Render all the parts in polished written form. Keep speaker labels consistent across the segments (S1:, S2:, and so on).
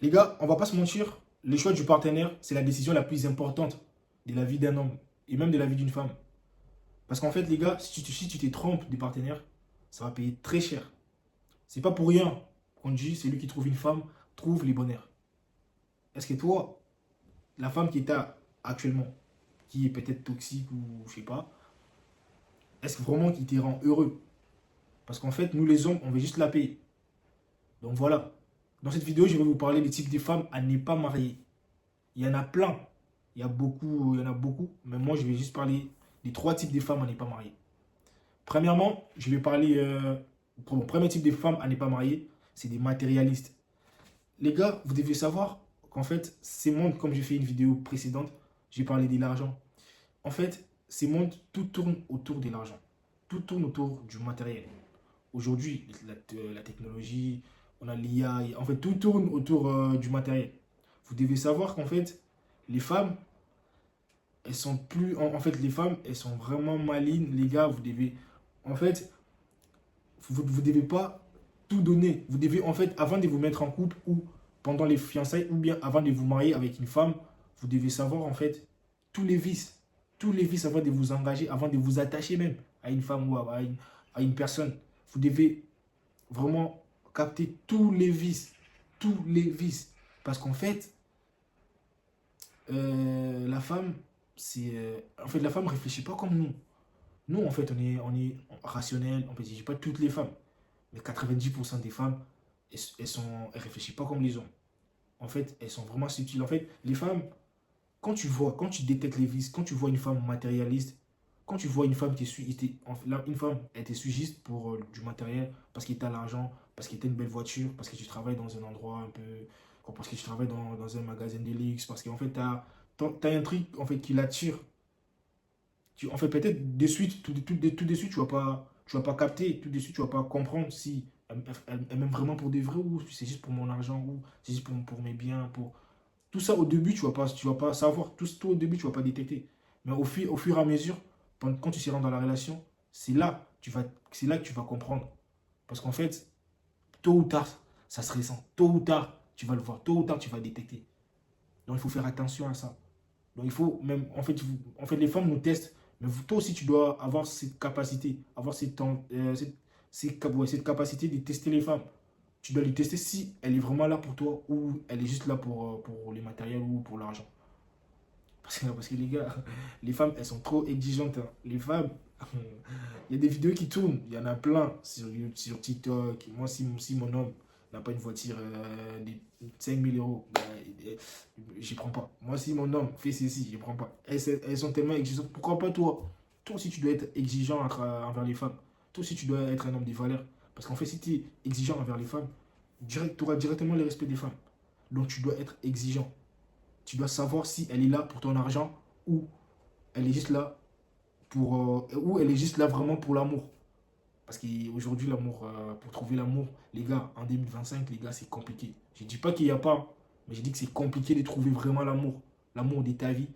S1: Les gars, on va pas se mentir, le choix du partenaire, c'est la décision la plus importante de la vie d'un homme et même de la vie d'une femme. Parce qu'en fait, les gars, si tu te trompes de partenaire, ça va payer très cher. C'est pas pour rien qu'on dit celui qui trouve une femme trouve les bonheurs. Est-ce que toi, la femme qui est actuellement, qui est peut-être toxique ou je sais pas, est-ce que vraiment qui te rend heureux? Parce qu'en fait, nous les hommes, on veut juste la payer. Donc voilà. Dans cette vidéo, je vais vous parler des types de femmes à ne pas marier. Il y en a plein. Il y en a beaucoup. Mais moi, je vais juste parler des trois types de femmes à ne pas marier. Premièrement, je vais parler. Pour le premier type de femmes à ne pas marier, c'est des matérialistes. Les gars, vous devez savoir qu'en fait, ces mondes, comme j'ai fait une vidéo précédente, j'ai parlé de l'argent. En fait, ces mondes, tout tourne autour de l'argent. Tout tourne autour du matériel. Aujourd'hui, la technologie, on a l'IA, en fait, tout tourne autour du matériel. Vous devez savoir qu'en fait, les femmes, elles sont plus. En fait, les femmes, elles sont vraiment malines. Les gars, vous devez. En fait, vous devez pas tout donner. Vous devez, en fait, avant de vous mettre en couple ou pendant les fiançailles ou bien avant de vous marier avec une femme, vous devez savoir, en fait, tous les vices. Tous les vices avant de vous engager, avant de vous attacher même à une femme ou à une personne. Vous devez vraiment capter tous les vices. Tous les vices. Parce qu'en fait, la femme, en fait, la femme réfléchit pas comme nous. Nous, en fait, on est rationnel. On peut dire pas toutes les femmes, mais 90% des femmes, elles réfléchissent pas comme les hommes. En fait, elles sont vraiment subtiles. En fait, les femmes, quand tu détectes les vices, quand tu vois une femme matérialiste, quand tu vois une femme qui est une femme, elle te suit juste pour du matériel, parce qu'il t'a l'argent, parce qu'il t'a une belle voiture, parce que tu travailles dans un endroit un peu, parce que tu travailles dans un magasin de luxe, parce qu'en fait, t'as un truc en fait, qui l'attire. En fait, peut-être de suite, tout de suite, tu vas pas capter, tout de suite, tu vas pas comprendre si elle m'aime vraiment pour des vrais ou c'est juste pour mon argent ou c'est juste pour mes biens, pour, tout ça au début, tu vas pas savoir. Tout au début, tu vas pas détecter. Mais au fur et à mesure, quand tu seras dans la relation, c'est là que tu vas comprendre. Parce qu'en fait, tôt ou tard, ça se ressent. Tôt ou tard, tu vas le voir. Tôt ou tard, tu vas détecter. Donc, il faut faire attention à ça. Donc, il faut même, en fait les femmes nous testent. Mais toi aussi, tu dois avoir cette capacité, avoir cette capacité de tester les femmes. Tu dois les tester si elle est vraiment là pour toi ou elle est juste là pour les matériels ou pour l'argent. Parce que les gars, les femmes, elles sont trop exigeantes, hein. Les femmes, il y a des vidéos qui tournent, il y en a plein sur TikTok. Moi, si mon homme n'a pas une voiture de 5 000 euros, ben, j'y prends pas. Moi, si mon homme fait ceci, j'y prends pas. Elles sont tellement exigeantes. Pourquoi pas toi? Toi aussi, tu dois être exigeant envers les femmes. Toi aussi, tu dois être un homme de valeur. Parce qu'en fait, si tu es exigeant envers les femmes, tu auras directement le respect des femmes. Donc, tu dois être exigeant. Tu dois savoir si elle est là pour ton argent ou elle est juste là ou elle est juste là vraiment pour l'amour. Parce qu'aujourd'hui, l'amour, pour trouver l'amour, les gars, en 2025, les gars, c'est compliqué. Je dis pas qu'il n'y a pas, mais je dis que c'est compliqué de trouver vraiment l'amour. L'amour de ta vie,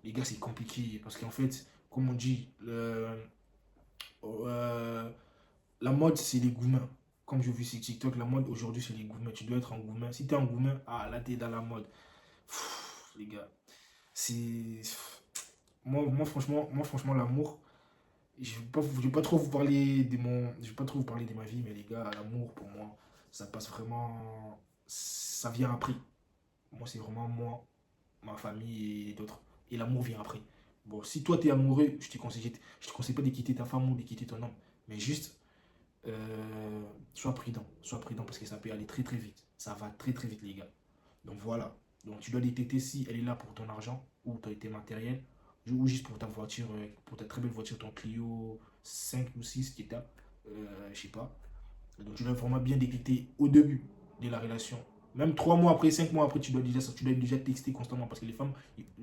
S1: les gars, c'est compliqué. Parce qu'en fait, comme on dit, euh, la mode, c'est les gourmands. Comme je vu sur TikTok, la mode aujourd'hui, c'est les gourmands. Tu dois être un gourmand. Si tu es un gourmand, ah là, tu es dans la mode. Les gars, c'est. Moi, franchement, l'amour, je vais pas trop vous parler je vais pas trop vous parler de ma vie, mais les gars, l'amour, pour moi, ça passe vraiment, ça vient après. Moi, c'est vraiment moi, ma famille et d'autres. Et l'amour vient après. Bon, si toi, t'es amoureux, je te conseille pas de quitter ta femme ou de quitter ton homme. Mais juste, sois prudent parce que ça peut aller très très vite. Ça va très très vite, les gars. Donc voilà. Donc tu dois détecter si elle est là pour ton argent ou tes matériels ou juste pour ta voiture, pour ta très belle voiture, ton Clio 5 ou 6 qui est là, je sais pas. Donc tu dois vraiment bien détecter au début de la relation. Même 3 mois après, 5 mois après, tu dois déjà texter constamment parce que les femmes,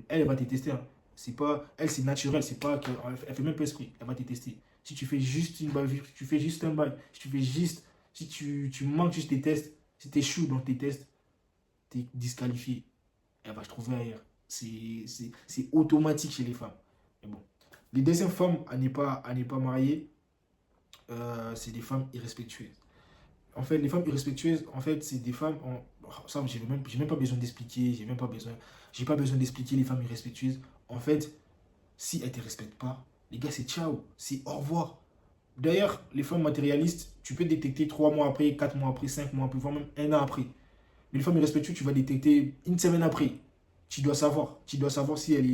S1: elle va te tester, hein. C'est pas, elle c'est naturel, c'est pas elle fait même pas esprit, elle va te tester. Si tu fais juste une balle, si tu fais juste un bail, si tu fais juste, si tu manques juste tes tests, si tu échoues dans tes tests, tu es disqualifié. Elle va se trouver ailleurs. C'est automatique chez les femmes. Mais bon. Les deuxièmes femmes à ne pas marier, c'est des femmes irrespectueuses. En fait, les femmes irrespectueuses, en fait, c'est des femmes. Ça, j'ai même pas besoin d'expliquer. J'ai pas besoin d'expliquer les femmes irrespectueuses. En fait, si elles te respectent pas, les gars, c'est ciao. C'est au revoir. D'ailleurs, les femmes matérialistes, tu peux détecter 3 mois après, 4 mois après, 5 mois après, voire même un an après. Mais les femmes irrespectueuses, tu vas détecter une semaine après. Tu dois savoir. Tu dois savoir si elle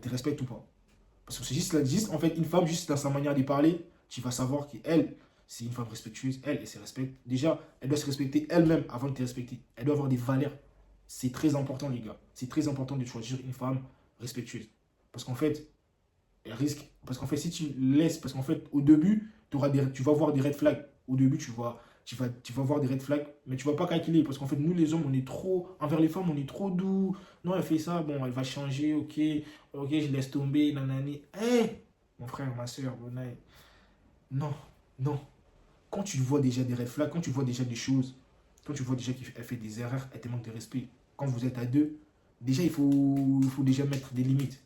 S1: te respecte ou pas. Parce que c'est juste, en fait, une femme, juste dans sa manière de parler, tu vas savoir qu'elle, c'est une femme respectueuse. Elle se respecte. Déjà, elle doit se respecter elle-même avant de te respecter. Elle doit avoir des valeurs. C'est très important, les gars. C'est très important de choisir une femme respectueuse. Parce qu'en fait, elle risque. Parce qu'en fait, si tu laisses. Parce qu'en fait, au début, tu vas voir des red flags. Au début, tu vas voir des red flags, mais tu vas pas calculer. Parce qu'en fait, nous, les hommes, on est trop. Envers les femmes, on est trop doux. Non, elle fait ça, bon, elle va changer, ok. Ok, je laisse tomber, nanani. Hé, mon frère, ma soeur, non, non. Quand tu vois déjà des red flags, quand tu vois déjà des choses, quand tu vois déjà qu'elle fait des erreurs, elle te manque de respect. Quand vous êtes à deux, déjà, il faut déjà mettre des limites.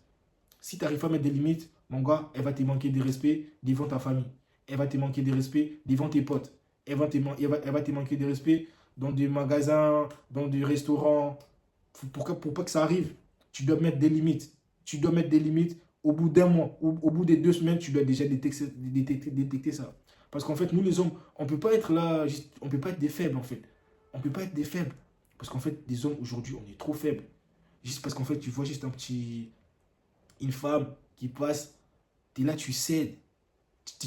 S1: Si tu n'arrives pas à mettre des limites, mon gars, elle va te manquer de respect devant ta famille. Elle va te manquer de respect devant tes potes. Elle va te manquer de respect dans des magasins, dans des restaurants. Pour pas que ça arrive, tu dois mettre des limites. Tu dois mettre des limites au bout d'un mois. Au bout des 2 semaines, tu dois déjà détecter ça. Parce qu'en fait, nous les hommes, on ne peut pas être là, on ne peut pas être des faibles en fait. On ne peut pas être des faibles. Parce qu'en fait, les hommes aujourd'hui, on est trop faibles. Juste parce qu'en fait, tu vois juste une femme qui passe, tu es là, tu cèdes.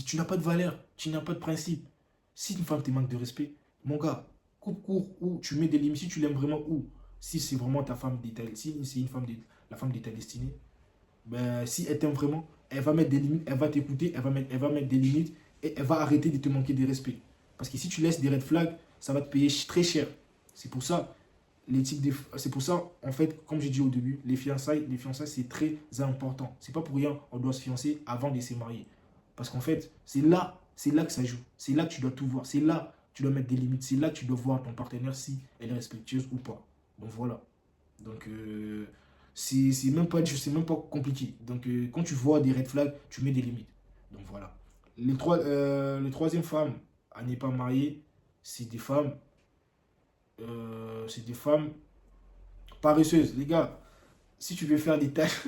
S1: Tu n'as pas de valeur, tu n'as pas de principe. Si une femme te manque de respect, mon gars, coupe court ou tu mets des limites. Si tu l'aimes vraiment ou si c'est vraiment ta femme d'état, si c'est une femme de, la femme de ta destinée, ben, si elle t'aime vraiment, elle va mettre des limites, elle va t'écouter, elle va mettre des limites et elle va arrêter de te manquer de respect. Parce que si tu laisses des red flags, ça va te payer très cher. C'est pour ça, c'est pour ça, en fait, comme j'ai dit au début, les fiançailles c'est très important. C'est pas pour rien, on doit se fiancer avant de se marier. Parce qu'en fait, c'est là que ça joue. C'est là que tu dois tout voir. C'est là que tu dois mettre des limites. C'est là que tu dois voir ton partenaire si elle est respectueuse ou pas. Donc voilà. Donc c'est même pas compliqué. Donc quand tu vois des red flags, tu mets des limites. Donc voilà. Les troisième femmes à ne pas marier, c'est des femmes paresseuses. Les gars, si tu veux faire des tâches,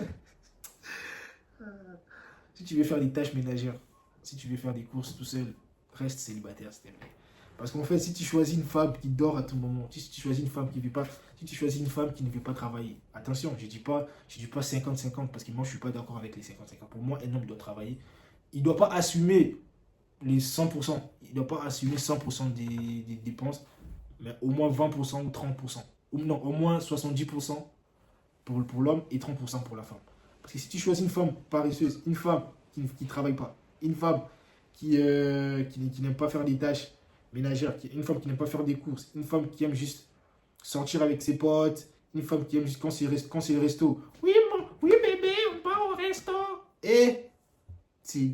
S1: si tu veux faire des tâches ménagères, si tu veux faire des courses tout seul, reste célibataire, s'il te plaît. Parce qu'en fait, si tu choisis une femme qui dort à tout moment, si tu choisis une femme qui ne veut pas, si tu choisis une femme qui ne veut pas travailler, attention, je dis pas 50-50 parce que moi je suis pas d'accord avec les 50-50. Pour moi, un homme doit travailler. Il ne doit pas assumer les 100%. Il ne doit pas assumer 100% des dépenses, mais au moins 20% ou 30%. Ou non, au moins 70% pour l'homme et 30% pour la femme. Parce que si tu choisis une femme paresseuse, une femme qui ne travaille pas, une femme qui n'aime pas faire des tâches ménagères, une femme qui n'aime pas faire des courses, une femme qui aime juste sortir avec ses potes, une femme qui aime juste quand c'est le resto. Oui, oui bébé, on part au resto. Et c'est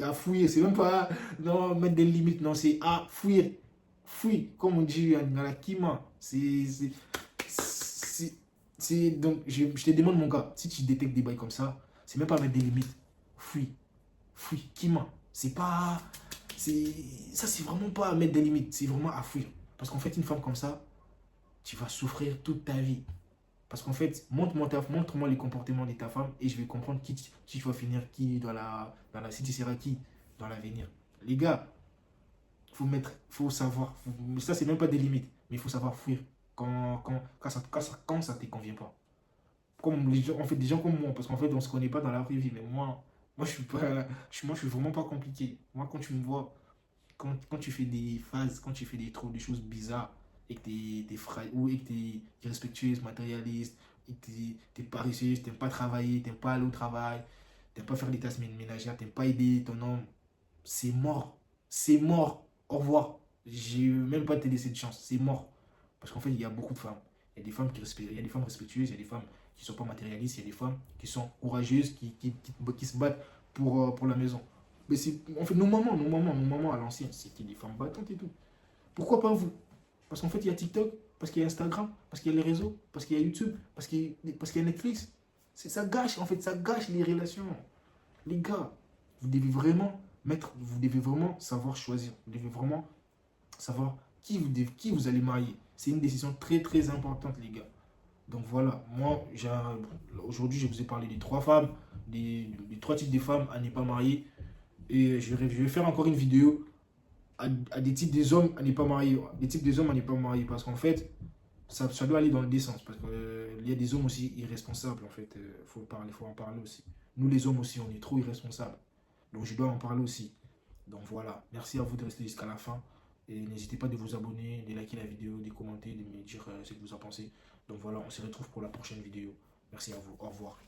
S1: à fouiller, c'est même pas non, mettre des limites, non, c'est à fouiller. Fouille, comme on dit dans la Kima. Donc, je te demande, mon gars, si tu détectes des bails comme ça, c'est même pas mettre des limites. Fouille, fouille, Kima. C'est pas. C'est, ça, c'est vraiment pas à mettre des limites, c'est vraiment à fuir. Parce qu'en fait, une femme comme ça, tu vas souffrir toute ta vie. Parce qu'en fait, montre-moi les comportements de ta femme et je vais comprendre qui tu vas finir, qui si tu seras qui dans l'avenir. Les gars, faut savoir. Mais ça, c'est même pas des limites, mais il faut savoir fuir quand ça te convient pas. Comme les gens, en fait, des gens comme moi, parce qu'en fait, on se connaît pas dans la vraie vie, mais moi, je suis pas, je suis vraiment pas compliqué. Moi, quand tu me vois, quand tu fais des phases, quand tu fais des choses bizarres, et que ou et que t'es irrespectueuse, matérialiste, et que t'es paresseuse, t'aimes pas travailler, t'aimes pas aller au travail, t'aimes pas faire des tâches ménagères, t'aimes pas aider ton homme, c'est mort. C'est mort. Au revoir. J'ai même pas te laisser de chance. C'est mort. Parce qu'en fait, il y a beaucoup de femmes. Il y a des femmes respectueuses, il y a des femmes qui sont pas matérialistes, il y a des femmes qui sont courageuses, qui se battent pour la maison. Mais c'est, en fait, nos mamans à l'ancienne, c'était des femmes battantes et tout. Pourquoi pas vous? Parce qu'en fait, il y a TikTok, parce qu'il y a Instagram, parce qu'il y a les réseaux, parce qu'il y a YouTube, parce qu'il y a Netflix. Ça gâche, en fait, ça gâche les relations. Les gars, vous devez vraiment savoir choisir. Vous devez vraiment savoir qui vous allez marier. C'est une décision très très importante, les gars. Donc voilà, moi, aujourd'hui, je vous ai parlé des 3 femmes, des 3 types de femmes à ne pas marier. Et je vais faire encore une vidéo à des types des hommes à ne pas marier. Des types des hommes à ne pas marier. Parce qu'en fait, ça doit aller dans les deux sens. Parce qu'il y a des hommes aussi irresponsables, en fait. Faut en parler aussi. Nous, les hommes aussi, on est trop irresponsables. Donc je dois en parler aussi. Donc voilà, merci à vous de rester jusqu'à la fin. Et n'hésitez pas de vous abonner, de liker la vidéo, de commenter, de me dire ce que vous en pensez. Donc voilà, on se retrouve pour la prochaine vidéo. Merci à vous. Au revoir.